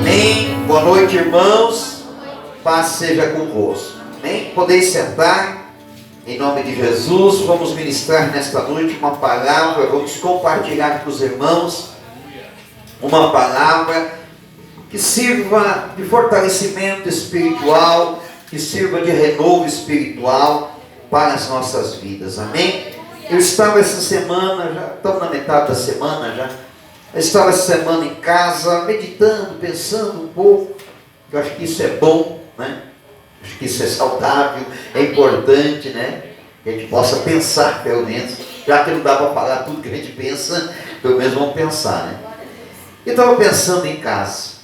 Amém. Boa noite, irmãos. Paz seja convosco. Amém. Podeis sentar. Em nome de Jesus, vamos ministrar nesta noite uma palavra. Vamos compartilhar com os irmãos uma palavra que sirva de fortalecimento espiritual, que sirva de renovo espiritual para as nossas vidas. Amém. Eu estava essa semana, já estamos na metade da semana já. Eu estava essa semana em casa, meditando, pensando um pouco. Eu acho que isso é bom, né? Acho que isso é saudável, é importante, né? Que a gente possa pensar, pelo menos. Já que não dá para falar tudo que a gente pensa, pelo menos vamos pensar, né? Eu estava pensando em casa,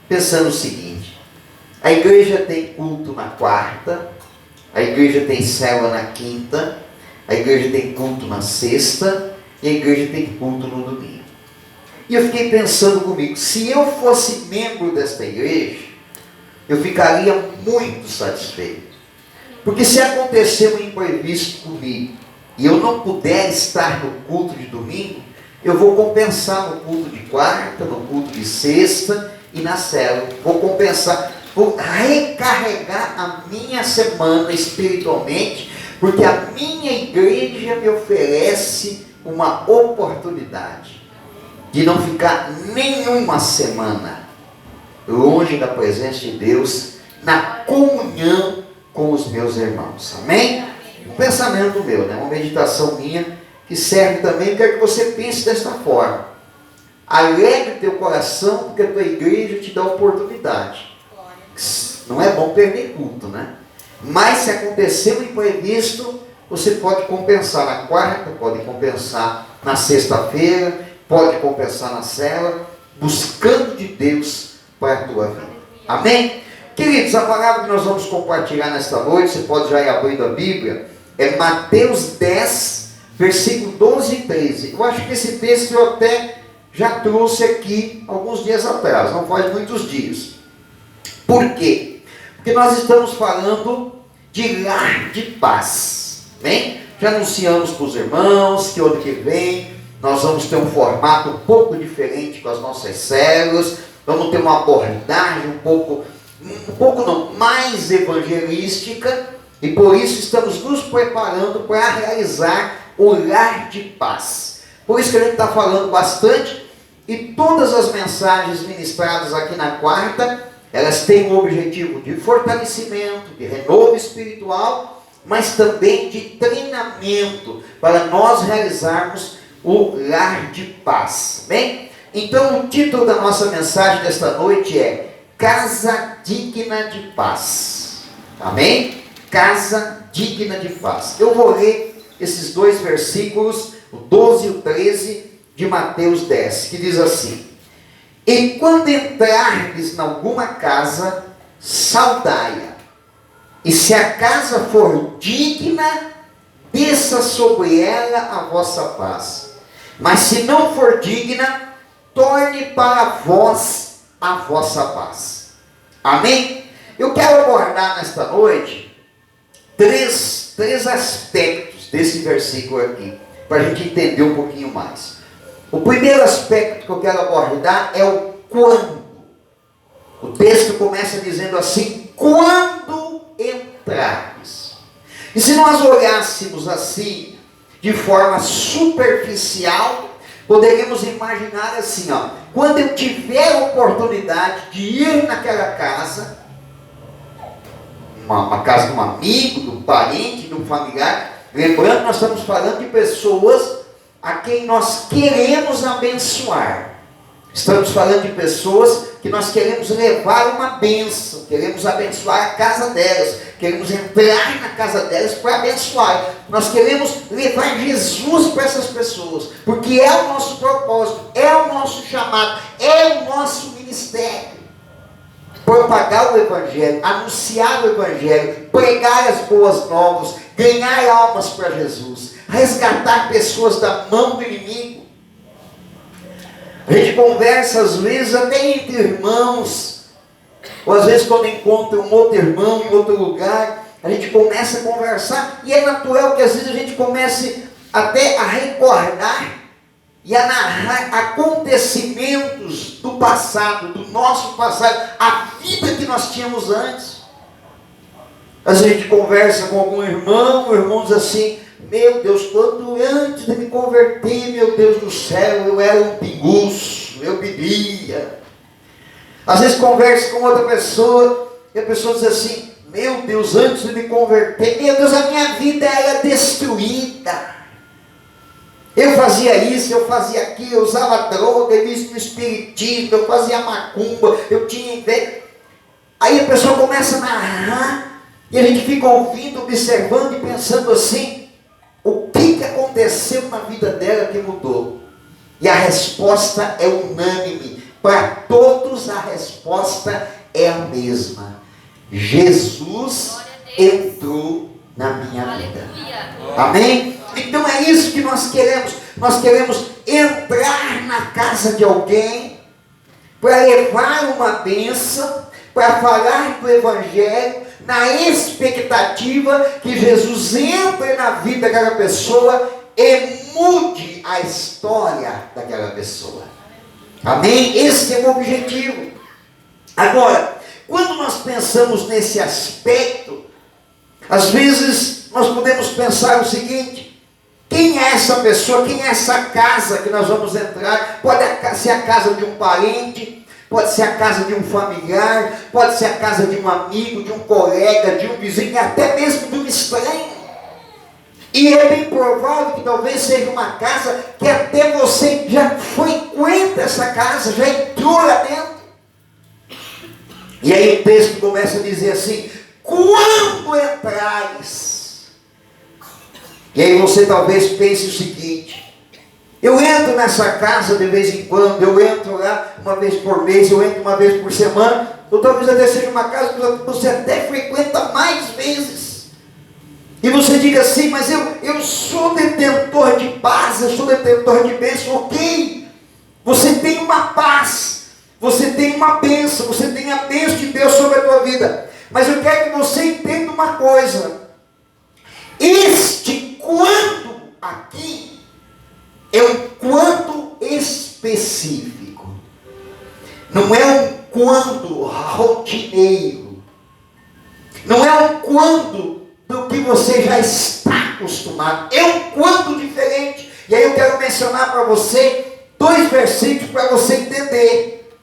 pensando o seguinte: a igreja tem culto na quarta, a igreja tem célula na quinta, a igreja tem culto na sexta e a igreja tem culto no domingo. E eu fiquei pensando comigo, se eu fosse membro desta igreja, eu ficaria muito satisfeito. Porque se acontecer um imprevisto comigo e eu não puder estar no culto de domingo, eu vou compensar no culto de quarta, no culto de sexta e na célula. Vou compensar, vou recarregar a minha semana espiritualmente, porque a minha igreja me oferece uma oportunidade de não ficar nenhuma semana longe da presença de Deus, na comunhão com os meus irmãos. Amém? Um pensamento meu, né? Uma meditação minha, que serve também. Eu quero que você pense desta forma: alegre teu coração, porque a tua igreja te dá oportunidade. Não é bom perder culto, né? Mas se acontecer um imprevisto, você pode compensar na quarta, pode compensar na sexta-feira, pode compensar na célula, buscando de Deus para a tua vida. Amém? Queridos, a palavra que nós vamos compartilhar nesta noite, você pode já ir abrindo a Bíblia, é Mateus 10, versículo 12 e 13. Eu acho que esse texto eu até já trouxe aqui alguns dias atrás, não faz muitos dias. Por quê? Porque nós estamos falando de lar de paz. Amém? Já anunciamos para os irmãos que ano que vem nós vamos ter um formato um pouco diferente com as nossas células, vamos ter uma abordagem um pouco não, mais evangelística, e por isso estamos nos preparando para realizar o lar de paz. Por isso que a gente está falando bastante, e todas as mensagens ministradas aqui na quarta, elas têm o objetivo de fortalecimento, de renovo espiritual, mas também de treinamento para nós realizarmos o lar de paz. Bem? Então o título da nossa mensagem desta noite é Casa Digna de Paz. Amém? Casa Digna de Paz. Eu vou ler esses dois versículos, o 12 e o 13 de Mateus 10, que diz assim: E quando entrardes em alguma casa, saudai-a, e se a casa for digna, desça sobre ela a vossa paz. Mas se não for digna, torne para vós a vossa paz. Amém? Eu quero abordar nesta noite três aspectos desse versículo aqui, para a gente entender um pouquinho mais. O primeiro aspecto que eu quero abordar é o quando. O texto começa dizendo assim: quando entrares. E se nós olhássemos assim, de forma superficial, poderíamos imaginar assim, ó: quando eu tiver a oportunidade de ir naquela casa, uma casa de um amigo, de um parente, de um familiar, lembrando, nós estamos falando de pessoas a quem nós queremos abençoar. Estamos falando de pessoas que nós queremos levar uma bênção, queremos abençoar a casa delas, queremos entrar na casa delas para abençoar. Nós queremos levar Jesus para essas pessoas, porque é o nosso propósito, é o nosso chamado, é o nosso ministério. Propagar o Evangelho, anunciar o Evangelho, pregar as boas novas, ganhar almas para Jesus, resgatar pessoas da mão do inimigo. A gente conversa às vezes até entre irmãos, ou às vezes quando encontra um outro irmão em outro lugar, a gente começa a conversar, e é natural que às vezes a gente comece até a recordar e a narrar acontecimentos do passado, do nosso passado, a vida que nós tínhamos antes. Às vezes a gente conversa com algum irmão, o irmão diz assim: meu Deus, quando antes de me converter, meu Deus do céu, eu era um pinguço, eu bebia. Às vezes conversa com outra pessoa, e a pessoa diz assim: meu Deus, antes de me converter, meu Deus, a minha vida era destruída. Eu fazia isso, eu fazia aquilo, eu usava droga, eu ia no espiritismo, eu fazia macumba, eu tinha inveja. Aí a pessoa começa a narrar, e a gente fica ouvindo, observando e pensando assim: o que aconteceu na vida dela que mudou? E a resposta é unânime. Para todos a resposta é a mesma: Jesus entrou na minha vida. Amém? Então é isso que nós queremos. Nós queremos entrar na casa de alguém para levar uma bênção, para falar do Evangelho, na expectativa que Jesus entre na vida daquela pessoa e mude a história daquela pessoa. Amém? Esse é o objetivo. Agora, quando nós pensamos nesse aspecto, às vezes nós podemos pensar o seguinte: quem é essa pessoa? Quem é essa casa que nós vamos entrar? Pode ser a casa de um parente, pode ser a casa de um familiar, pode ser a casa de um amigo, de um colega, de um vizinho, até mesmo de um estranho. E é bem provável que talvez seja uma casa que até você já frequenta essa casa, já entrou lá dentro. E aí o texto começa a dizer assim: quando entrares. E aí você talvez pense o seguinte: eu entro nessa casa de vez em quando, eu entro lá uma vez por mês, eu entro uma vez por semana, ou talvez até seja uma casa que você até frequenta mais vezes. E você diga assim: mas eu sou detentor de paz, eu sou detentor de bênção. Ok, você tem uma paz, você tem uma bênção, você tem a bênção de Deus sobre a tua vida. Mas eu quero que você entenda uma coisa: este quando aqui é um quando específico, não é um quando rotineiro, não é um quando do que você já está acostumado, é um quando diferente. E aí eu quero mencionar para você 2 versículos para você entender.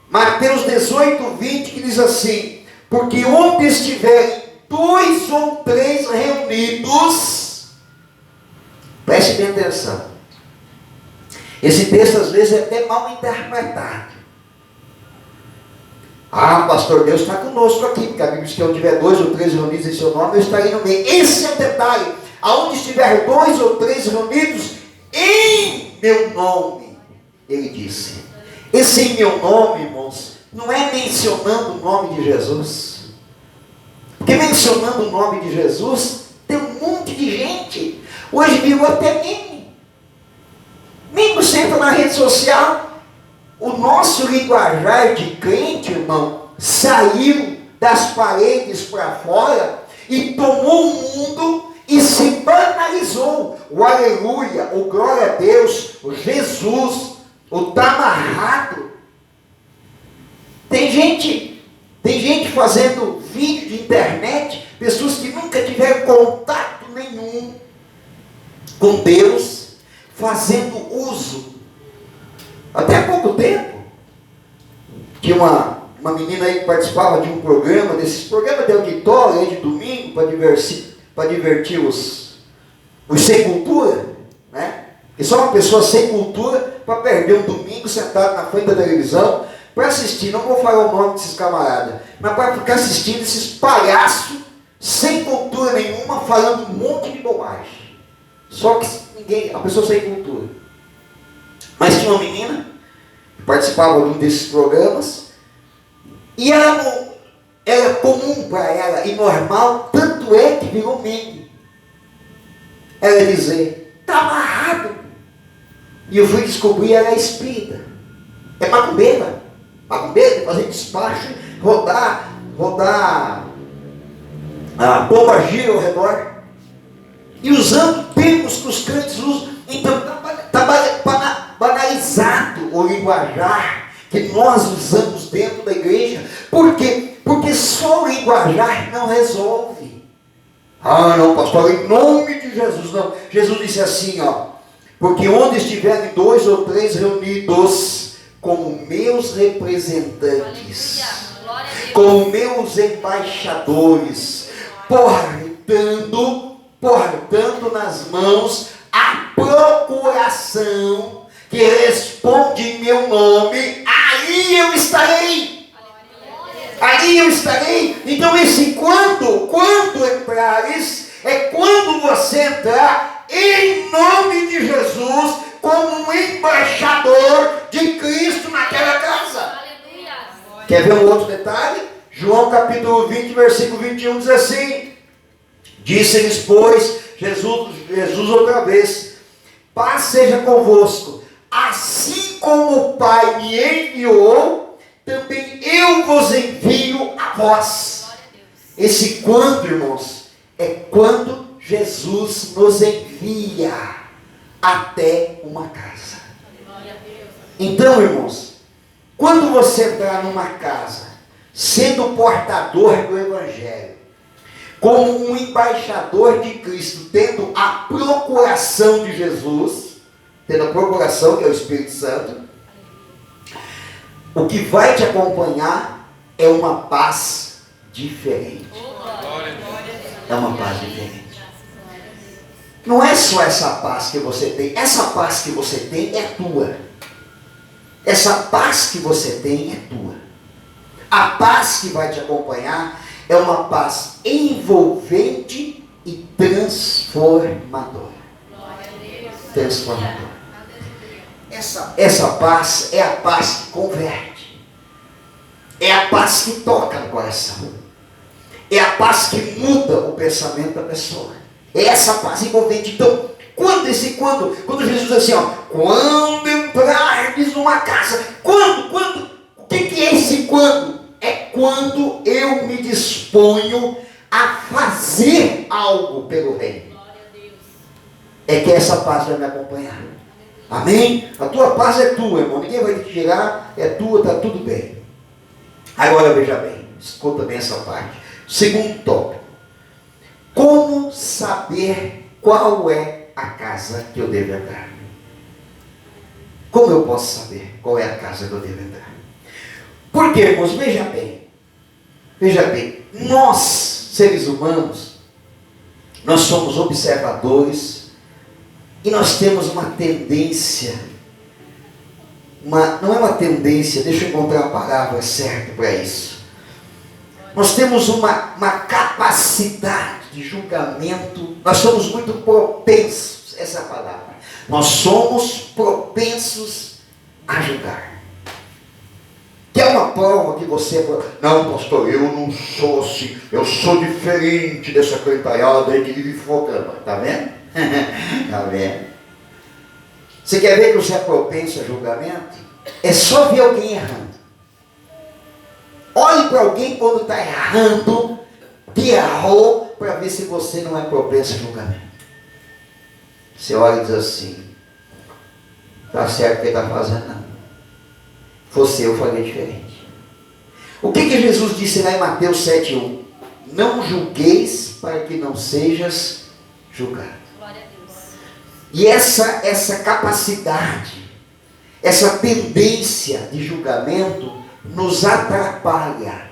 Mateus 18:20, que diz assim: porque onde estiverem 2 ou 3 reunidos, preste bem atenção. Esse texto às vezes é até mal interpretado. Ah, pastor, Deus está conosco aqui, porque a Bíblia diz que onde tiver 2 ou 3 reunidos em seu nome, eu estarei no meio. Esse é o detalhe: aonde estiver 2 ou 3 reunidos em meu nome, ele disse. Esse em meu nome, irmãos, não é mencionando o nome de Jesus. Porque mencionando o nome de Jesus, tem um monte de gente. Hoje virou até meme. Meme você entra na rede social. O nosso linguajar de crente, irmão, saiu das paredes para fora e tomou o mundo e se banalizou. O aleluia, o glória a Deus, o Jesus, o tá amarrado. Tem gente fazendo vídeo de internet, pessoas que nunca tiveram contato nenhum com Deus, fazendo uso. Até há pouco tempo, tinha uma menina aí que participava de um programa, desses programas de auditório aí de domingo, para divertir os sem cultura, né? E só uma pessoa sem cultura para perder um domingo sentado na frente da televisão para assistir. Não vou falar o nome desses camaradas, mas para ficar assistindo esses palhaços sem cultura nenhuma, falando um monte de bobagem. Só que a pessoa sem cultura. Mas tinha uma menina que participava de um desses programas e era comum para ela e normal, tanto é que virou meme. Ela dizer: está amarrado. E eu fui descobrir, ela é espírita. É macumbeira. Macumbeira, fazer despacho, rodar a bomba gira ao redor. E usando termos que os crentes usam. Então, para enraizado o linguajar que nós usamos dentro da igreja. Por quê? Porque só o linguajar não resolve. Ah, não, pastor, em nome de Jesus, não. Jesus disse assim, ó, porque onde estiverem 2 ou 3 reunidos, como meus representantes, como meus embaixadores, portando nas mãos a procuração que responde em meu nome, aí eu estarei. Ali eu estarei. Então esse quando entrares, é quando você entrar em nome de Jesus, como um embaixador de Cristo naquela casa. Quer ver um outro detalhe? João capítulo 20, versículo 21 diz assim: disse-lhes, pois, Jesus outra vez, paz seja convosco, assim como o Pai me enviou, também eu vos envio a vós. Esse quando, irmãos, é quando Jesus nos envia até uma casa. Então, irmãos, quando você entrar numa casa, sendo portador do Evangelho, como um embaixador de Cristo, tendo a procuração de Jesus, tendo a procuração que é o Espírito Santo, o que vai te acompanhar é uma paz diferente. É uma paz diferente. Não é só essa paz que você tem. Essa paz que você tem é tua. Essa paz que você tem é tua. A paz que vai te acompanhar é uma paz envolvente e transformadora. Transformadora. Essa paz é a paz que converte. É a paz que toca no coração. É a paz que muda o pensamento da pessoa. É essa paz envolvente. Então, quando Jesus diz assim, ó, quando entrardes numa casa, o que é esse quando? É quando eu me disponho a fazer algo pelo reino. É que essa paz vai me acompanhar. Amém? A tua paz é tua, irmão. Ninguém vai te tirar, é tua, está tudo bem. Agora veja bem, escuta bem essa parte. Segundo tópico. Como saber qual é a casa que eu devo entrar? Como eu posso saber qual é a casa que eu devo entrar? Porque, irmãos, veja bem, nós, seres humanos, nós somos observadores e nós temos uma tendência, não é uma tendência, deixa eu encontrar a palavra certa para isso. Nós temos uma capacidade de julgamento, nós somos muito propensos, essa é a palavra, nós somos propensos a julgar. Que é uma prova que você, não pastor, eu não sou assim, eu sou diferente dessa cantalhada aí que vive focando, está vendo? Está vendo? Você quer ver que você é propenso a julgamento? É só ver alguém errando. Olhe para alguém quando está errando, que errou, para ver se você não é propenso a julgamento. Você olha e diz assim, está certo o que ele está fazendo, não. Fosse eu faria diferente. O que Jesus disse lá em Mateus 7,1? Não julgueis para que não sejas julgado. Glória a Deus. E essa capacidade, essa tendência de julgamento nos atrapalha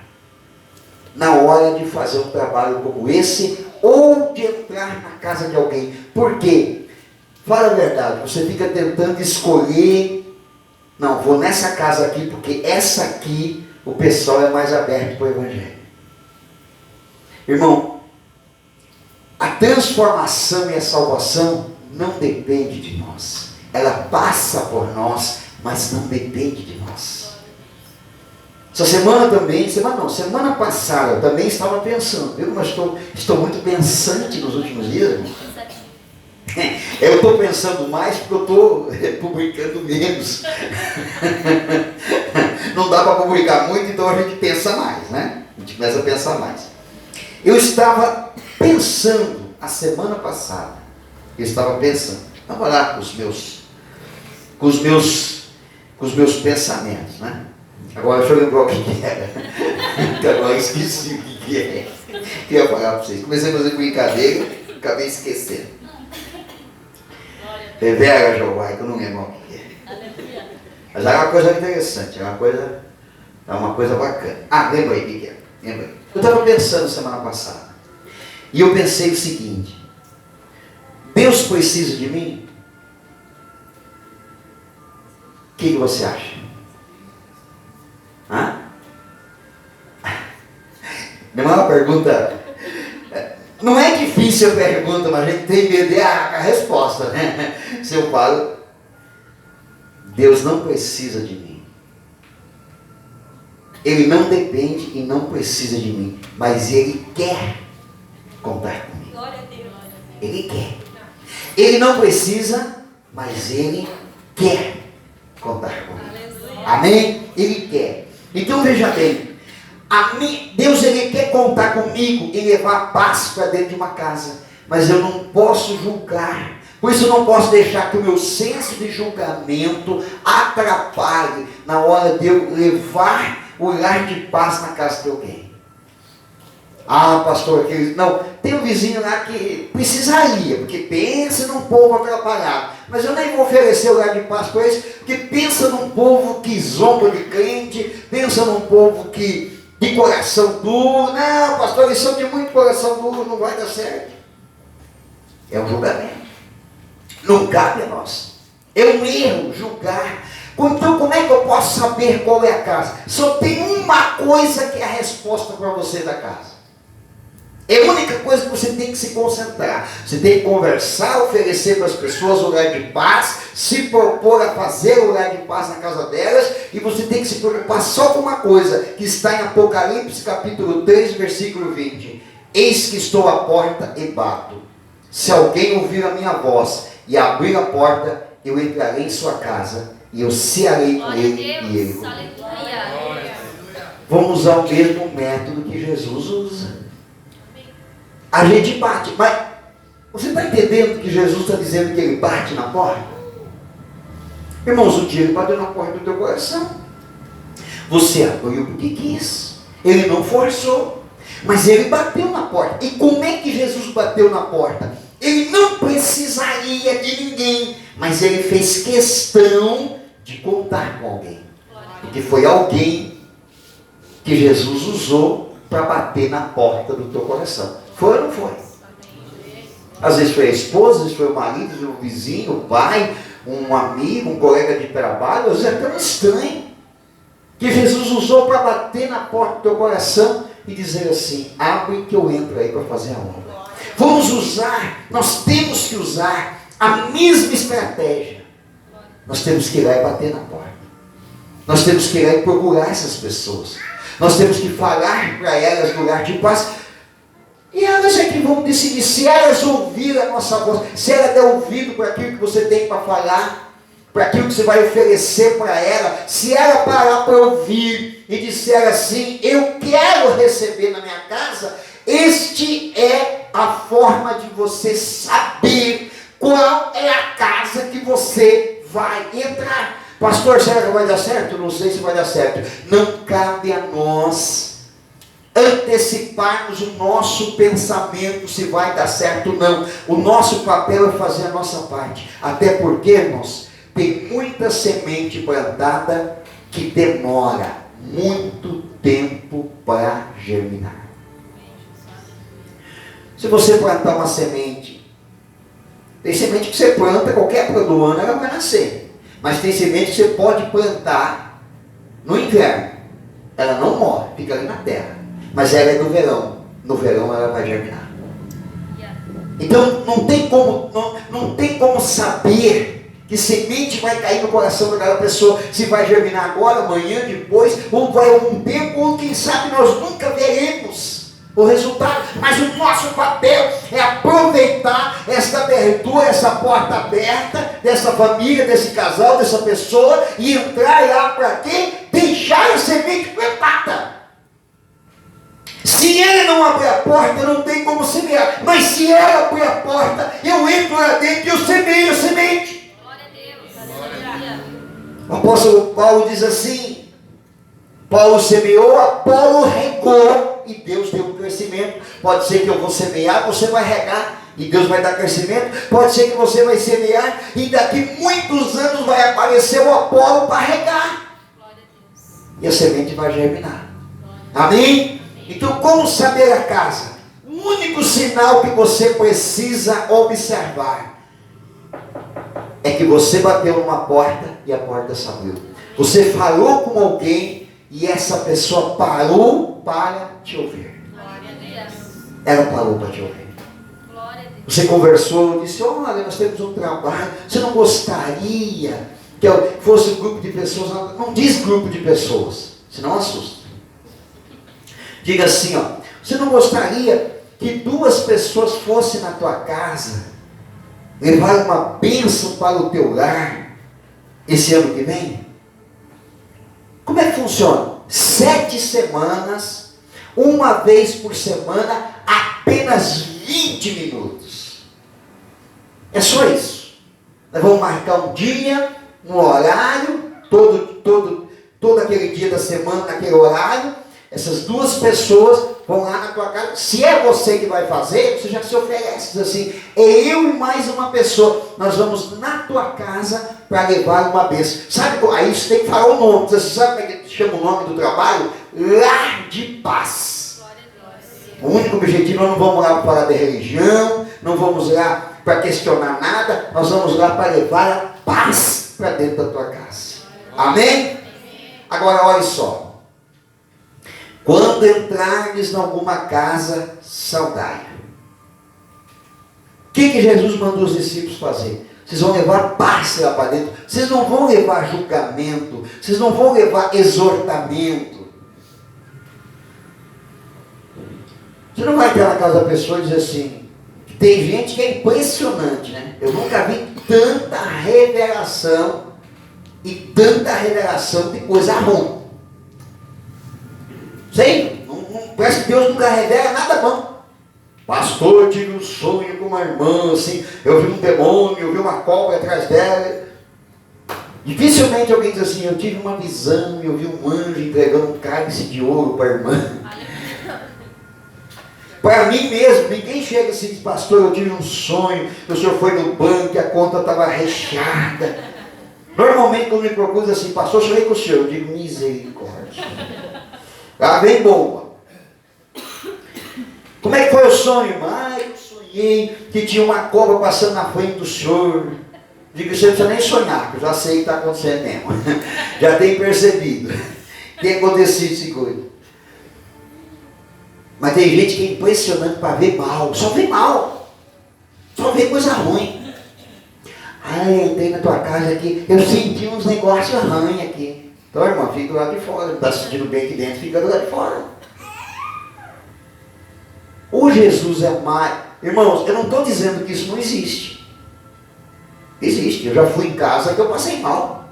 na hora de fazer um trabalho como esse ou de entrar na casa de alguém. Por quê? Fala a verdade, você fica tentando escolher, não, vou nessa casa aqui porque essa aqui o pessoal é mais aberto para o Evangelho. Irmão, a transformação e a salvação não depende de nós. Ela passa por nós, mas não depende de nós. Essa semana também, semana passada eu também estava pensando, viu? Mas estou muito pensante nos últimos dias, irmão. Eu estou pensando mais porque eu estou publicando menos. Não dá para publicar muito, então a gente pensa mais, né? A gente começa a pensar mais. Eu estava pensando, a semana passada, estava orar com os meus com os meus pensamentos, né? Agora deixa eu lembrar o que era. Agora eu esqueci o que é. Queria falar para vocês. Comecei a fazer brincadeira, acabei esquecendo. Revera, Jeová, que eu não lembro o que é. Mas era uma coisa interessante, era uma coisa bacana. Ah, lembra aí o que é. Lembra aí. Eu estava pensando semana passada. E eu pensei o seguinte: Deus precisa de mim? O que você acha? Hã? Não é uma pergunta. Não é difícil a pergunta, mas a gente tem medo de a resposta, né? Se eu falo, Deus não precisa de mim. Ele não depende e não precisa de mim, mas Ele quer contar comigo. Glória a Deus. Ele quer. Ele não precisa, mas Ele quer contar comigo. Amém? Ele quer. Então veja bem, Deus Ele quer contar comigo e levar paz para dentro de uma casa, mas eu não posso julgar. Por isso eu não posso deixar que o meu senso de julgamento atrapalhe na hora de eu levar o lar de paz na casa de alguém. Ah, pastor, aquele... Não, tem um vizinho lá que precisaria, porque pensa num povo atrapalhado. Mas eu nem vou oferecer o lar de paz para eles, porque pensa num povo que zomba de crente, pensa num povo que de coração duro. Não, pastor, eles são de muito coração duro, não vai dar certo. É um julgamento. Não cabe a nós. É um erro julgar. Então, como é que eu posso saber qual é a casa? Só tem uma coisa que é a resposta para você da casa. É a única coisa que você tem que se concentrar. Você tem que conversar, oferecer para as pessoas o lugar de paz, se propor a fazer o lugar de paz na casa delas, e você tem que se preocupar só com uma coisa, que está em Apocalipse capítulo 3, versículo 20. Eis que estou à porta e bato. Se alguém ouvir a minha voz e abrir a porta, eu entrarei em sua casa e eu cearei com ele e ele comigo. Vamos usar o mesmo método que Jesus usa. A gente bate, mas você está entendendo que Jesus está dizendo que ele bate na porta? Irmãos, um dia ele bateu na porta do teu coração. Você abriu porque quis. Ele não forçou, mas ele bateu na porta. E como é que Jesus bateu na porta? Ele não precisaria de ninguém, mas ele fez questão de contar com alguém. Porque foi alguém que Jesus usou para bater na porta do teu coração. Foi ou não foi? Às vezes foi a esposa, às vezes foi o marido, às vezes foi o vizinho, o pai, um amigo, um colega de trabalho. Às vezes é tão estranho que Jesus usou para bater na porta do teu coração e dizer assim: abre que eu entro aí para fazer a obra. Vamos usar, nós temos que usar a mesma estratégia. Nós temos que ir lá e bater na porta. Nós temos que ir lá e procurar essas pessoas. Nós temos que falar para elas no lugar de paz. E elas é que vão decidir se elas ouvirem a nossa voz, se ela der ouvido para aquilo que você tem para falar, para aquilo que você vai oferecer para ela, se ela parar para ouvir e disser assim: eu quero receber na minha casa, este é a forma de você saber qual é a casa que você vai entrar. Pastor, será que vai dar certo? Não sei se vai dar certo. Não cabe a nós anteciparmos o nosso pensamento se vai dar certo ou não. O nosso papel é fazer a nossa parte. Até porque, irmãos, tem muita semente plantada que demora muito tempo para germinar. Se você plantar uma semente, tem semente que você planta, qualquer época do ano ela vai nascer. Mas tem semente que você pode plantar no inverno. Ela não morre, fica ali na terra. Mas ela é do verão. No verão ela vai germinar. Então não tem como saber que semente vai cair no coração daquela pessoa, se vai germinar agora, amanhã, depois, ou vai algum tempo, ou quem sabe nós nunca veremos o resultado. Mas o nosso papel é aproveitar esta abertura, essa porta aberta, dessa família, desse casal, dessa pessoa, e entrar lá para quê? Deixar a semente plantada. Se ele não abrir a porta, não tem como semear. Mas se ela abrir a porta, eu entro lá dentro e eu semeio a semente. Glória a Deus. O apóstolo Paulo diz assim: Paulo semeou, Apolo regou e Deus deu o crescimento. Pode ser que eu vou semear, você vai regar e Deus vai dar crescimento. Pode ser que você vai semear e daqui muitos anos vai aparecer o Apolo para regar. E a semente vai germinar. Amém? Então, como saber a casa? O único sinal que você precisa observar é que você bateu numa porta e a porta se abriu. Você falou com alguém e essa pessoa parou para te ouvir. Ela parou para te ouvir. Você conversou, disse: olha, nós temos um trabalho, você não gostaria que fosse um grupo de pessoas? Não diz grupo de pessoas, senão assusta. Diga assim, ó: você não gostaria que 2 pessoas fossem na tua casa, levar uma bênção para o teu lar, esse ano que vem? Como é que funciona? 7 semanas, uma vez por semana, apenas 20 minutos. É só isso. Nós vamos marcar um dia, um horário, todo aquele dia da semana, naquele horário. Essas 2 pessoas vão lá na tua casa. Se é você que vai fazer, você já se oferece. Diz assim: é eu e mais uma pessoa. Nós vamos na tua casa para levar uma bênção. Sabe, aí você tem que falar o nome. Você sabe como é que chama o nome do trabalho? Lar de Paz. O único objetivo: nós não vamos lá para falar de religião, não vamos lá para questionar nada. Nós vamos lá para levar a paz para dentro da tua casa. Amém? Agora olha só. Quando entrardes em alguma casa, saudai. O que Jesus mandou os discípulos fazer? Vocês vão levar paz lá para dentro. Vocês não vão levar julgamento. Vocês não vão levar exortamento. Você não vai entrar na casa da pessoa e dizer assim. Tem gente que é impressionante, né? Eu nunca vi tanta revelação e tanta revelação de coisa ruim. Sei, parece que Deus nunca revela nada bom. Pastor, eu tive um sonho com uma irmã, assim, eu vi um demônio, eu vi uma cobra atrás dela. Dificilmente alguém diz assim: eu tive uma visão, eu vi um anjo entregando um cálice de ouro para a irmã. Para mim mesmo, ninguém chega assim e diz: pastor, eu tive um sonho, o senhor foi no banco e a conta estava recheada. Normalmente quando me procura assim: pastor, eu falei com o senhor, eu digo: misericórdia. Ah, bem boa. Como é que foi o sonho? Eu sonhei que tinha uma cobra passando na frente do senhor. Digo: você não precisa nem sonhar, que eu já sei o que está acontecendo mesmo. Já tenho percebido. Tem acontecido esse coisa. Mas tem gente que é impressionante para ver mal. Só vê mal. Só vê coisa ruim. Eu entrei na tua casa aqui, eu senti uns negócios arranha aqui. Então, irmão, fica lá de fora. Não está sentindo bem aqui dentro, fica lá de fora. O Jesus é mais... Irmãos, eu não estou dizendo que isso não existe. Existe. Eu já fui em casa que eu passei mal.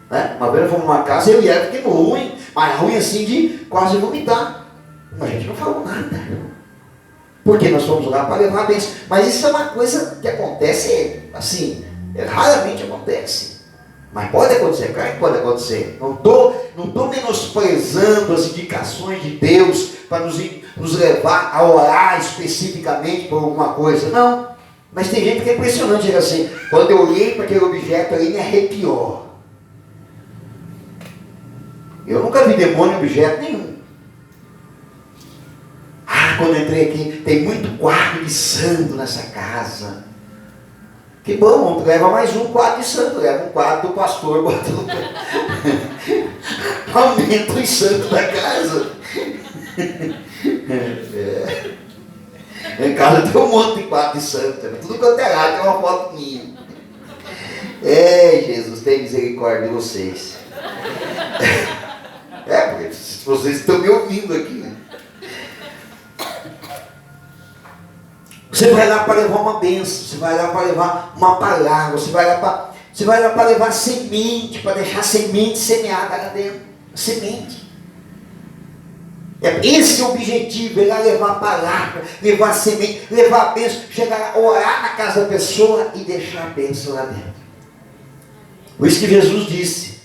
Né? Uma vez eu fui numa casa e eu ia fiquei ruim. Mas ruim assim de quase vomitar. Mas a gente não falou nada. Porque nós fomos lá para levar a bênção. Mas isso é uma coisa que acontece assim. Raramente acontece. Mas pode acontecer, claro que pode acontecer. Não estou menosprezando as indicações de Deus para nos levar a orar especificamente por alguma coisa. Não. Mas tem gente que é impressionante. Chega assim: quando eu olhei para aquele objeto ali, me arrepiou. Eu nunca vi demônio em objeto nenhum. Quando eu entrei aqui, tem muito quarto de santo nessa casa. Que bom, leva mais um quarto de santo, leva um quarto do pastor, aumenta os santos da casa. Em casa tem um monte de quarto de santo, tudo quanto é lá, tem uma foto minha. Jesus, tem misericórdia de vocês. Porque vocês estão me ouvindo aqui, né? Você vai lá para levar uma bênção, você vai lá para levar uma palavra, você vai lá para levar semente, para deixar semente semeada lá dentro. Semente. Esse é o objetivo: é lá levar a palavra, levar a semente, levar a bênção, chegar lá, orar na casa da pessoa e deixar a bênção lá dentro. Por isso que Jesus disse: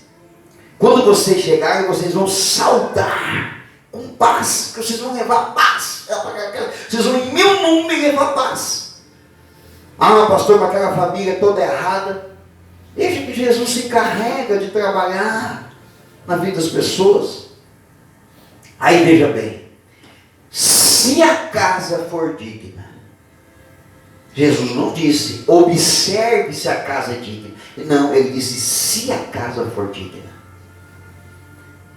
Quando vocês chegarem, vocês vão saudar com paz, que vocês vão levar paz. Vocês vão em meu nome levar paz. Ah, pastor, mas aquela família toda errada. Deixa que Jesus se encarrega de trabalhar na vida das pessoas. Aí veja bem, se a casa for digna, Jesus não disse, observe se a casa é digna. Não, ele disse, se a casa for digna.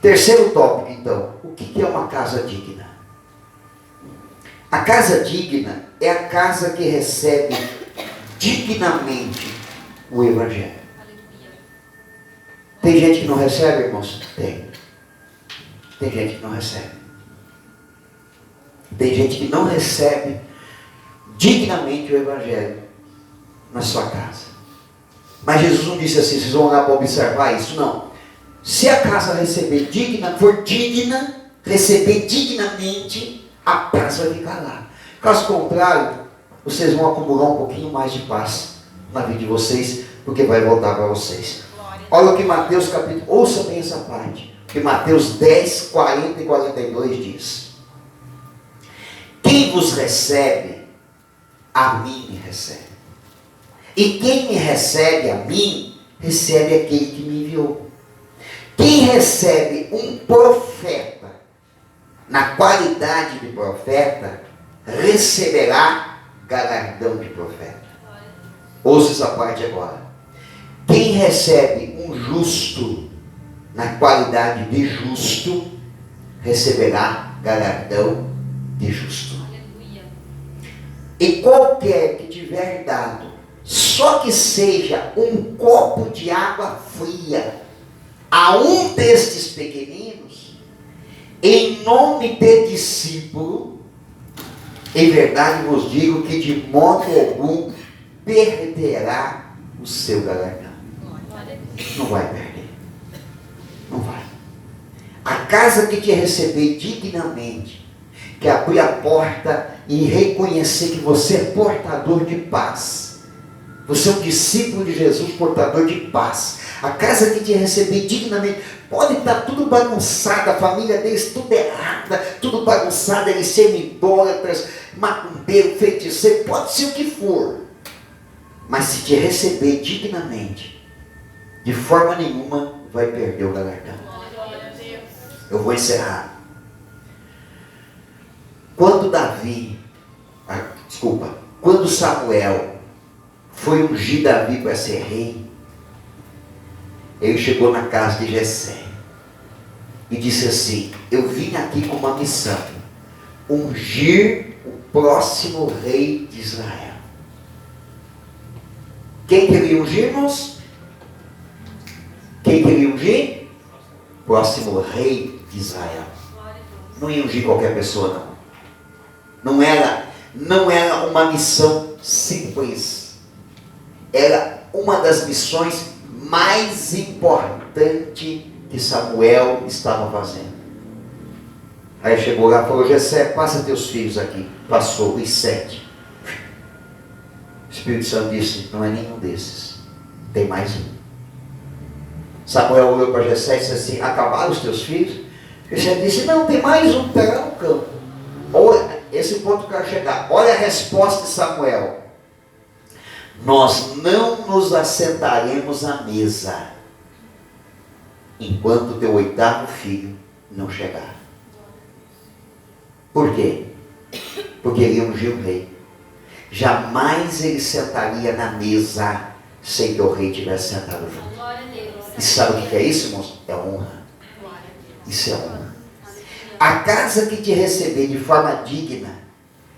Terceiro tópico, então, o que é uma casa digna? A casa digna é a casa que recebe dignamente o Evangelho. Tem gente que não recebe, irmãos? Tem. Tem gente que não recebe. Tem gente que não recebe dignamente o Evangelho na sua casa. Mas Jesus não disse assim, vocês vão lá para observar isso, não. Se a casa receber digna, for digna, receber dignamente, a paz vai ficar lá. Caso contrário, vocês vão acumular um pouquinho mais de paz na vida de vocês, porque vai voltar para vocês. Olha o que Mateus capítulo, ouça bem essa parte, que Mateus 10, 40 e 42 diz. Quem vos recebe, a mim me recebe. E quem me recebe a mim, recebe aquele que me enviou. Quem recebe um profeta, na qualidade de profeta, receberá galardão de profeta. Ouça essa parte agora. Quem recebe um justo, na qualidade de justo, receberá galardão de justo. E qualquer que tiver dado, só que seja um copo de água fria, a um destes pequeninos, em nome de discípulo, em verdade vos digo que de modo algum perderá o seu galardão. Não vai perder. Não vai. A casa que te receber dignamente, que abrir a porta e reconhecer que você é portador de paz. Você é um discípulo de Jesus, portador de paz. A casa que te receber dignamente, pode estar tudo bagunçado, a família deles tudo errada, tudo bagunçado, eles serem idólatras, macumbeiro, feiticeiro, pode ser o que for. Mas se te receber dignamente, de forma nenhuma vai perder o galardão. Eu vou encerrar. Quando Samuel foi ungir Davi para ser rei, ele chegou na casa de Jessé e disse assim: eu vim aqui com uma missão, ungir o próximo rei de Israel. Quem queria ungir, irmãos? Quem queria ungir? Próximo rei de Israel. Não ia ungir qualquer pessoa, não. Não era uma missão simples. Era uma das missões mais importantes que Samuel estava fazendo. Aí chegou lá e falou: Jessé, passa teus filhos aqui. Passou os 7. O Espírito Santo disse: não é nenhum desses, tem mais um. Samuel olhou para Jessé e disse assim: acabaram os teus filhos? Jessé disse: não, tem mais um, pega lá no campo. Olha, esse ponto que eu quero chegar. Olha a resposta de Samuel: nós não nos assentaremos à mesa enquanto o teu 8º filho não chegar. Por quê? Porque ele ungiu o rei. Jamais ele sentaria na mesa sem que o rei tivesse sentado junto. E sabe o que é isso, irmãos? É honra. Isso é honra. A casa que te receber de forma digna,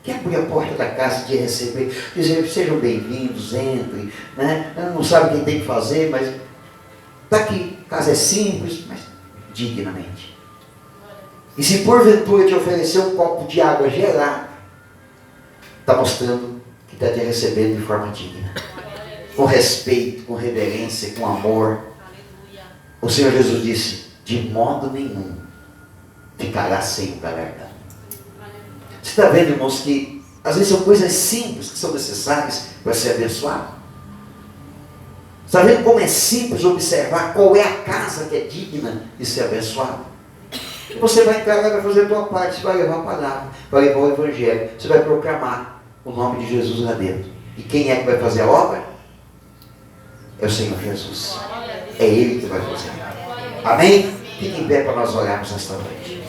que abrir a porta da casa e te receber, dizer: sejam bem-vindos, entrem, né? Não sabe o que tem que fazer, mas está aqui. A casa é simples, mas dignamente. E se porventura te oferecer um copo de água gelada, está mostrando que está te recebendo de forma digna, com respeito, com reverência, com amor. O Senhor Jesus disse: de modo nenhum ficará sem o galardão. Você está vendo, irmãos, que às vezes são coisas simples que são necessárias para ser abençoado? Está vendo como é simples observar qual é a casa que é digna de ser abençoada? E você vai entrar lá e vai fazer a tua parte. Você vai levar a palavra, vai levar o evangelho. Você vai proclamar o nome de Jesus lá dentro. E quem é que vai fazer a obra? É o Senhor Jesus. É Ele que vai fazer. Amém? Fique em pé para nós orarmos esta noite.